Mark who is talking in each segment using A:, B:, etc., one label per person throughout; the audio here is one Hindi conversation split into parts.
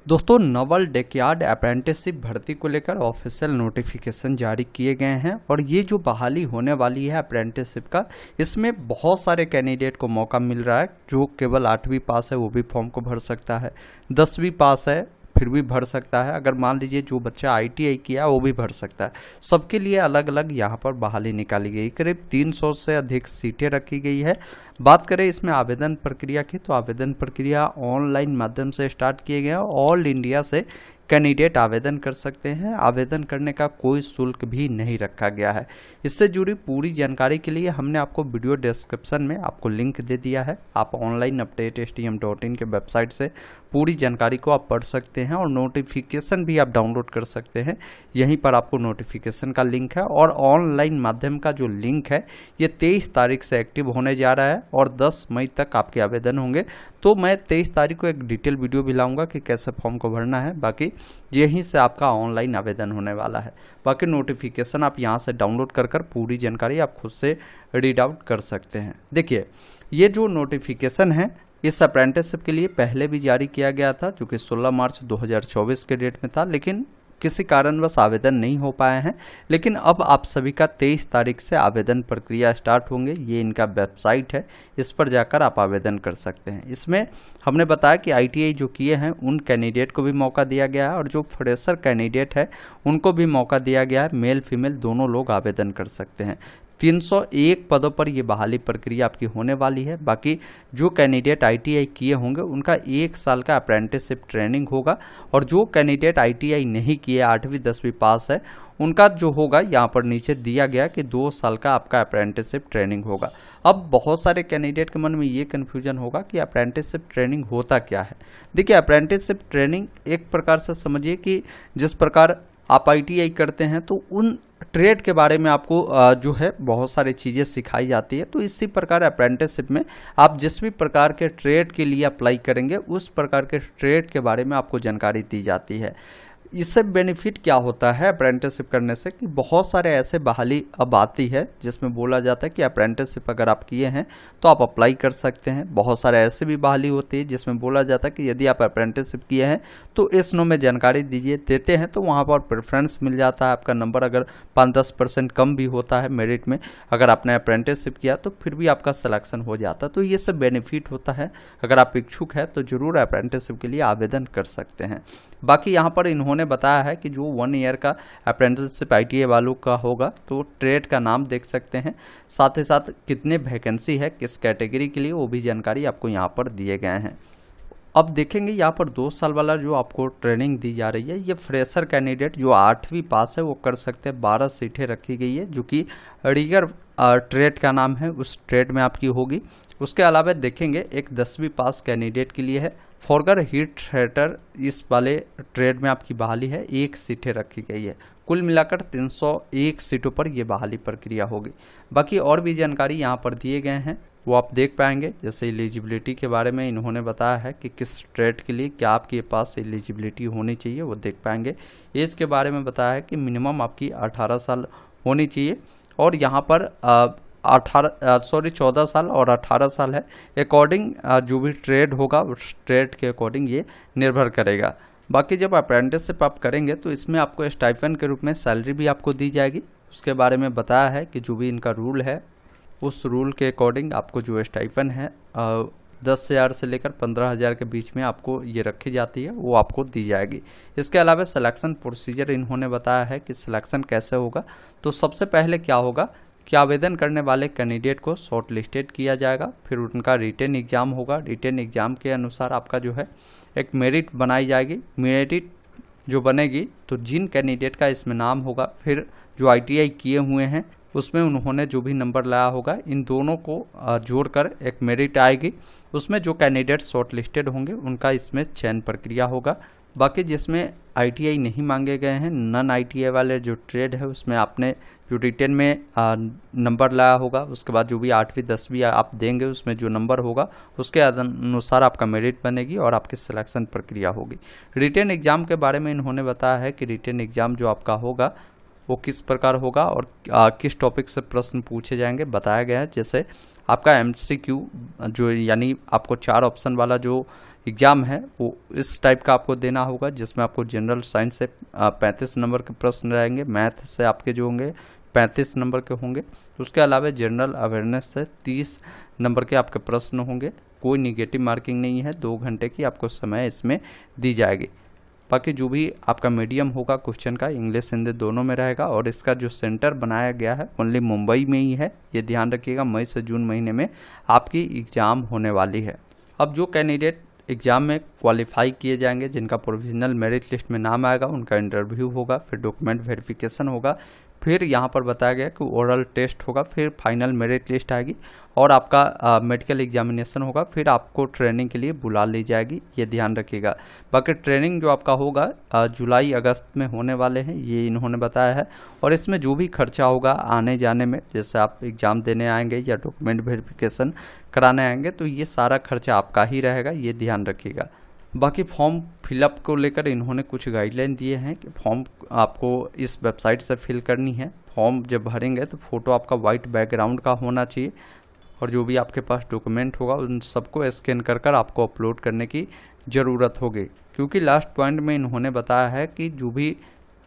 A: दोस्तों नवल डेकयार्ड अप्रेंटिसशिप भर्ती को लेकर ऑफिशियल नोटिफिकेशन जारी किए गए हैं और ये जो बहाली होने वाली है अप्रेंटिसशिप का, इसमें बहुत सारे कैंडिडेट को मौका मिल रहा है। जो केवल 8वीं पास है वो भी फॉर्म को भर सकता है, 10वीं पास है फिर भी भर सकता है, अगर मान लीजिए जो बच्चा ITI किया वो भी भर सकता है। सबके लिए अलग अलग यहाँ पर बहाली निकाली गई। करीब 300 से अधिक सीटें रखी गई है। बात करें इसमें आवेदन प्रक्रिया की, तो आवेदन प्रक्रिया ऑनलाइन माध्यम से स्टार्ट किए गए हैं। ऑल इंडिया से कैंडिडेट आवेदन कर सकते हैं। आवेदन करने का कोई शुल्क भी नहीं रखा गया है। इससे जुड़ी पूरी जानकारी के लिए हमने आपको वीडियो डिस्क्रिप्शन में आपको लिंक दे दिया है। आप ऑनलाइन अपडेट stm.in के वेबसाइट से पूरी जानकारी को आप पढ़ सकते हैं और नोटिफिकेशन भी आप डाउनलोड कर सकते हैं। यहीं पर आपको नोटिफिकेशन का लिंक है और ऑनलाइन माध्यम का जो लिंक है ये 23 तारीख से एक्टिव होने जा रहा है और 10 मई तक आपके आवेदन होंगे। तो मैं 23 तारीख को एक डिटेल वीडियो भी लाऊंगा कि कैसे फॉर्म को भरना है। बाकी यहीं से आपका ऑनलाइन आवेदन होने वाला है। बाकी नोटिफिकेशन आप यहां से डाउनलोड कर पूरी जानकारी आप खुद से रीड आउट कर सकते हैं। देखिए ये जो नोटिफिकेशन है इस अप्रेंटिसशिप के लिए पहले भी जारी किया गया था, जो कि 16 मार्च 2024 के डेट में था, लेकिन किसी कारणवश आवेदन नहीं हो पाए हैं। लेकिन अब आप सभी का 23 तारीख से आवेदन प्रक्रिया स्टार्ट होंगे। ये इनका वेबसाइट है, इस पर जाकर आप आवेदन कर सकते हैं। इसमें हमने बताया कि ITI जो किए हैं उन कैंडिडेट को भी मौका दिया गया है और जो फ्रेशर कैंडिडेट है उनको भी मौका दिया गया है। मेल फीमेल दोनों लोग आवेदन कर सकते हैं। 301 पदों पर यह बहाली प्रक्रिया आपकी होने वाली है। बाकी जो कैंडिडेट ITI किए होंगे उनका 1 साल का अप्रेंटिसशिप ट्रेनिंग होगा और जो कैंडिडेट ITI नहीं किए 8वीं 10वीं पास है उनका जो होगा यहाँ पर नीचे दिया गया कि 2 साल का आपका अप्रेंटिसशिप ट्रेनिंग होगा। अब बहुत सारे कैंडिडेट के मन में ये कन्फ्यूजन होगा कि अप्रेंटिसशिप ट्रेनिंग होता क्या है। देखिए अप्रेंटिसशिप ट्रेनिंग एक प्रकार से समझिए कि जिस प्रकार आप ITI करते हैं तो उन ट्रेड के बारे में आपको जो है बहुत सारी चीज़ें सिखाई जाती है। तो इसी प्रकार अप्रेंटिसशिप में आप जिस भी प्रकार के ट्रेड के लिए अप्लाई करेंगे उस प्रकार के ट्रेड के बारे में आपको जानकारी दी जाती है। इससे बेनिफिट क्या होता है अप्रेंटिसशिप करने से कि बहुत सारे ऐसे बहाली अब आती है जिसमें बोला जाता है कि अप्रेंटिसशिप अगर आप किए हैं तो आप अप्लाई कर सकते हैं। बहुत सारे ऐसे भी बहाली होती है जिसमें बोला जाता है कि यदि आप अप्रेंटिसशिप किए हैं तो इस नो में जानकारी दीजिए, देते हैं तो वहाँ पर प्रेफरेंस मिल जाता है। आपका नंबर अगर 5-10% कम भी होता है मेरिट में, अगर आपने अप्रेंटिसशिप किया तो फिर भी आपका सिलेक्शन हो जाता है। तो ये सब बेनिफिट होता है। अगर आप इच्छुक है तो जरूर अप्रेंटिसशिप के लिए आवेदन कर सकते हैं। बाकी यहाँ पर इन्होंने बताया है कि जो 1 ईयर का अप्रेंटिसशिप ITI वालों का होगा तो ट्रेड का नाम देख सकते हैं, साथ ही साथ कितने वैकेंसी है किस कैटेगरी के लिए वो भी जानकारी आपको यहाँ पर दिए गए हैं। अब देखेंगे यहाँ पर 2 साल वाला जो आपको ट्रेनिंग दी जा रही है ये फ्रेशर कैंडिडेट जो 8वीं पास है वो कर सकते हैं। 12 सीटें रखी गई है जो कि रिगर ट्रेड का नाम है, उस ट्रेड में आपकी होगी। उसके अलावा देखेंगे एक 10वीं पास कैंडिडेट के लिए है फॉरगर हीट थ्रेटर, इस वाले ट्रेड में आपकी बहाली है, 1 सीटें रखी गई है। कुल मिलाकर 301 सीटों पर यह बहाली प्रक्रिया होगी। बाकी और भी जानकारी यहाँ पर दिए गए हैं वो आप देख पाएंगे। जैसे एलिजिबिलिटी के बारे में इन्होंने बताया है कि किस ट्रेड के लिए क्या आपके पास एलिजिबिलिटी होनी चाहिए वो देख पाएंगे। एज के बारे में बताया है कि मिनिमम आपकी 18 साल होनी चाहिए और यहाँ पर 14 साल और 18 साल है। अकॉर्डिंग जो भी ट्रेड होगा उस ट्रेड के अकॉर्डिंग ये निर्भर करेगा। बाकी जब अप्रेंटिसशिप आप करेंगे तो इसमें आपको स्टाइपेंड के रूप में सैलरी भी आपको दी जाएगी। उसके बारे में बताया है कि जो भी इनका रूल है उस रूल के अकॉर्डिंग आपको जो स्टाइपेंड है 10,000 से लेकर 15,000 के बीच में आपको ये रखी जाती है, वो आपको दी जाएगी। इसके अलावा सिलेक्शन प्रोसीजर इन्होंने बताया है कि सिलेक्शन कैसे होगा। तो सबसे पहले क्या होगा कि आवेदन करने वाले कैंडिडेट को शॉर्ट लिस्टेड किया जाएगा, फिर उनका रिटन एग्जाम होगा। रिटन एग्जाम के अनुसार आपका जो है एक मेरिट बनाई जाएगी। मेरिट जो बनेगी तो जिन कैंडिडेट का इसमें नाम होगा, फिर जो ITI किए हुए हैं उसमें उन्होंने जो भी नंबर लाया होगा, इन दोनों को जोड़कर एक मेरिट आएगी। उसमें जो कैंडिडेट शॉर्ट लिस्टेड होंगे उनका इसमें चयन प्रक्रिया होगा। बाकी जिसमें ITI नहीं मांगे गए हैं, नॉन ITI वाले जो ट्रेड है उसमें आपने जो रिटन में नंबर लाया होगा, उसके बाद जो भी 8वीं 10वीं आप देंगे उसमें जो नंबर होगा उसके अनुसार आपका मेरिट बनेगी और आपकी सिलेक्शन प्रक्रिया होगी। रिटन एग्जाम के बारे में इन्होंने बताया है कि रिटन एग्जाम जो आपका होगा वो किस प्रकार होगा और किस टॉपिक से प्रश्न पूछे जाएंगे बताया गया है। जैसे आपका MCQ जो यानी आपको 4 ऑप्शन वाला जो एग्ज़ाम है वो इस टाइप का आपको देना होगा, जिसमें आपको जनरल साइंस से 35 नंबर के प्रश्न रहेंगे, मैथ से आपके जो होंगे 35 नंबर के होंगे, उसके अलावा जनरल अवेयरनेस से 30 नंबर के आपके प्रश्न होंगे। कोई निगेटिव मार्किंग नहीं है, 2 घंटे की आपको समय इसमें दी जाएगी। बाकी जो भी आपका मीडियम होगा क्वेश्चन का, इंग्लिश हिंदी दोनों में रहेगा। और इसका जो सेंटर बनाया गया है ओनली मुंबई में ही है, ये ध्यान रखिएगा। मई से जून महीने में आपकी एग्ज़ाम होने वाली है। अब जो कैंडिडेट एग्ज़ाम में क्वालिफाई किए जाएंगे, जिनका प्रोविजनल मेरिट लिस्ट में नाम आएगा, उनका इंटरव्यू होगा, फिर डॉक्यूमेंट वेरिफिकेशन होगा, फिर यहाँ पर बताया गया कि ओरल टेस्ट होगा, फिर फाइनल मेरिट लिस्ट आएगी और आपका मेडिकल एग्जामिनेशन होगा, फिर आपको ट्रेनिंग के लिए बुला ली जाएगी, ये ध्यान रखिएगा। बाकी ट्रेनिंग जो आपका होगा जुलाई अगस्त में होने वाले हैं, ये इन्होंने बताया है। और इसमें जो भी खर्चा होगा आने जाने में, जैसे आप एग्ज़ाम देने आएंगे या डॉक्यूमेंट वेरिफिकेशन कराने आएंगे, तो ये सारा खर्चा आपका ही रहेगा, ये ध्यान रखिएगा। बाकी फॉर्म फिलअप को लेकर इन्होंने कुछ गाइडलाइन दिए हैं कि फॉर्म आपको इस वेबसाइट से फिल करनी है। फॉर्म जब भरेंगे तो फ़ोटो आपका वाइट बैकग्राउंड का होना चाहिए और जो भी आपके पास डॉक्यूमेंट होगा उन सबको स्कैन कर कर आपको अपलोड करने की ज़रूरत होगी। क्योंकि लास्ट पॉइंट में इन्होंने बताया है कि जो भी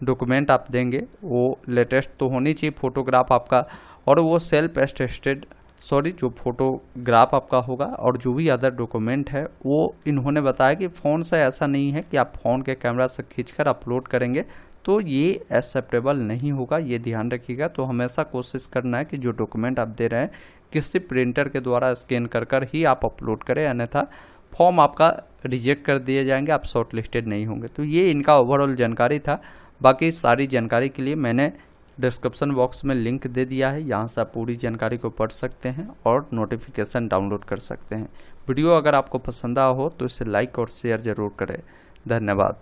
A: डॉक्यूमेंट आप देंगे वो लेटेस्ट तो होनी चाहिए फ़ोटोग्राफ आपका, और वो सेल्फ अटेस्टेड जो फोटोग्राफ आपका होगा, और जो भी अदर डॉक्यूमेंट है वो इन्होंने बताया कि फ़ोन से ऐसा नहीं है कि आप फ़ोन के कैमरा से खींचकर अपलोड करेंगे तो ये एक्सेप्टेबल नहीं होगा, ये ध्यान रखिएगा। तो हमेशा कोशिश करना है कि जो डॉक्यूमेंट आप दे रहे हैं किसी प्रिंटर के द्वारा स्कैन कर कर ही आप अपलोड करें, अन्यथा फॉर्म आपका रिजेक्ट कर दिए जाएंगे, आप शॉर्ट लिस्टेड नहीं होंगे। तो ये इनका ओवरऑल जानकारी था। बाकी सारी जानकारी के लिए मैंने डिस्क्रिप्शन बॉक्स में लिंक दे दिया है, यहाँ से आप पूरी जानकारी को पढ़ सकते हैं और नोटिफिकेशन डाउनलोड कर सकते हैं। वीडियो अगर आपको पसंद आया हो तो इसे लाइक और शेयर ज़रूर करें। धन्यवाद।